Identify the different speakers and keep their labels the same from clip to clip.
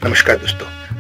Speaker 1: नमस्कार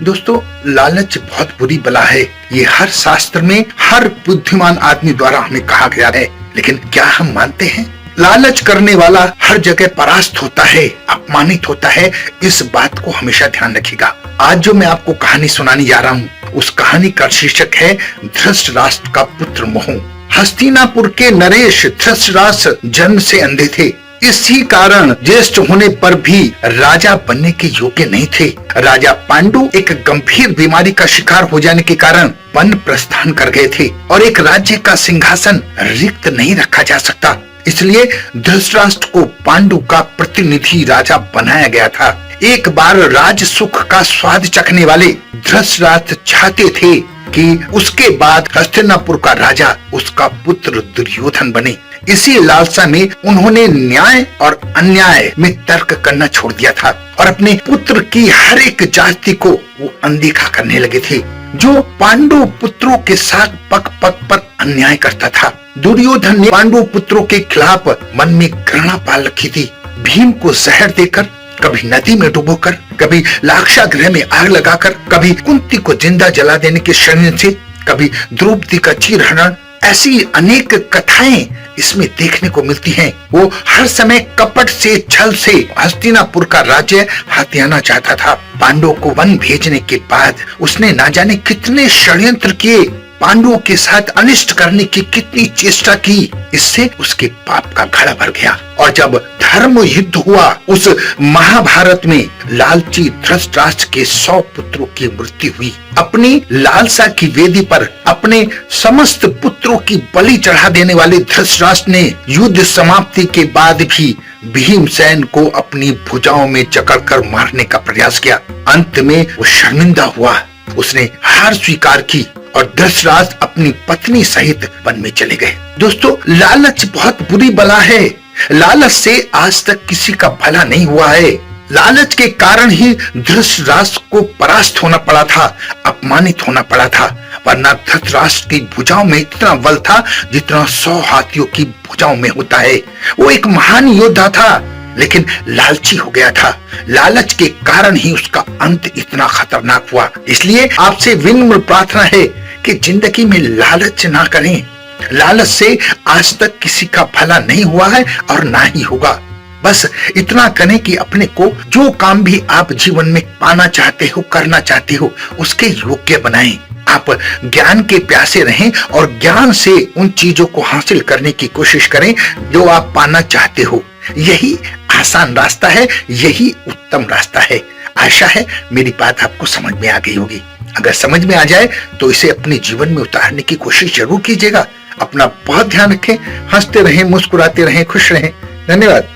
Speaker 1: दोस्तों, लालच बहुत बुरी बला है। ये हर शास्त्र में हर बुद्धिमान आदमी द्वारा हमें कहा गया है, लेकिन क्या हम मानते हैं? लालच करने वाला हर जगह परास्त होता है, अपमानित होता है। इस बात को हमेशा ध्यान रखिएगा। आज जो मैं आपको कहानी सुनाने जा रहा हूँ, उस कहानी का शीर्षक है धृतराष्ट्र का पुत्र मोह। हस्तिनापुर के नरेश धृतराष्ट्र जन्म से अंधे थे। इसी कारण ज्येष्ठ होने पर भी राजा बनने के योग्य नहीं थे। राजा पांडु एक गंभीर बीमारी का शिकार हो जाने के कारण वन प्रस्थान कर गए थे और एक राज्य का सिंहासन रिक्त नहीं रखा जा सकता। इसलिए धृतराष्ट्र को पांडु का प्रतिनिधि राजा बनाया गया था। एक बार राज सुख का स्वाद चखने वाले धृतराष्ट्र चाहते थे कि उसके बाद हस्तिनापुर का राजा उसका पुत्र दुर्योधन बने। इसी लालसा में उन्होंने न्याय और अन्याय में तर्क करना छोड़ दिया था और अपने पुत्र की हर एक जाति को वो अनदेखा करने लगे थे। जो पांडु पुत्रों के साथ पग पग पर अन्याय करता था। दुर्योधन ने पांडु पुत्रों के खिलाफ मन में घृणा पाल रखी थी। भीम को जहर देकर, कभी नदी में डुबोकर, कभी लाक्षागृह में आग लगाकर, कभी कुंती को जिंदा जला देने के षड्यंत्र से, कभी द्रौपदी का चीरहरण, ऐसी अनेक कथाएं इसमें देखने को मिलती हैं। वो हर समय कपट से, छल से हस्तिनापुर का राज्य हथियाना चाहता था। पांडवों को वन भेजने के बाद उसने ना जाने कितने षड्यंत्र किए, पांडवों के साथ अनिष्ट करने की कितनी चेष्टा की। इससे उसके पाप का घड़ा भर गया और जब धर्म युद्ध हुआ, उस महाभारत में लालची धृतराष्ट्र के 100 पुत्रों की मृत्यु हुई। अपनी लालसा की वेदी पर अपने समस्त पुत्रों की बलि चढ़ा देने वाले धृतराष्ट्र ने युद्ध समाप्ति के बाद भी भीमसेन को अपनी भुजाओं में जकड़कर मारने का प्रयास किया। अंत में वो शर्मिंदा हुआ, उसने हार स्वीकार की और धृतराष्ट्र अपनी पत्नी सहित वन में चले गए। दोस्तों, लालच बहुत बुरी बला है। लालच से आज तक किसी का भला नहीं हुआ है। लालच के कारण ही धृतराष्ट्र को परास्त होना पड़ा था, अपमानित होना पड़ा था। वरना धृतराष्ट्र की भुजाओं में इतना बल था जितना 100 हाथियों की भुजाओं में होता है। वो एक महान योद्धा था, लेकिन लालची हो गया था। लालच के कारण ही उसका अंत इतना खतरनाक हुआ। इसलिए आपसे विनम्र प्रार्थना है कि जिंदगी में लालच ना करें। लालच से आज तक किसी का भला नहीं हुआ है और ना ही होगा। बस इतना करें कि अपने को जो काम भी आप जीवन में पाना चाहते हो, करना चाहते हो, उसके योग्य बनाएं। आप ज्ञान के प्यासे रहें और ज्ञान से उन चीजों को हासिल करने की कोशिश करें जो आप पाना चाहते हो। यही आसान रास्ता है, यही उत्तम रास्ता है। आशा है मेरी बात आपको समझ में आ गई होगी। अगर समझ में आ जाए तो इसे अपने जीवन में उतारने की कोशिश जरूर कीजिएगा। अपना बहुत ध्यान रखें, हंसते रहें, मुस्कुराते रहें, खुश रहें। धन्यवाद।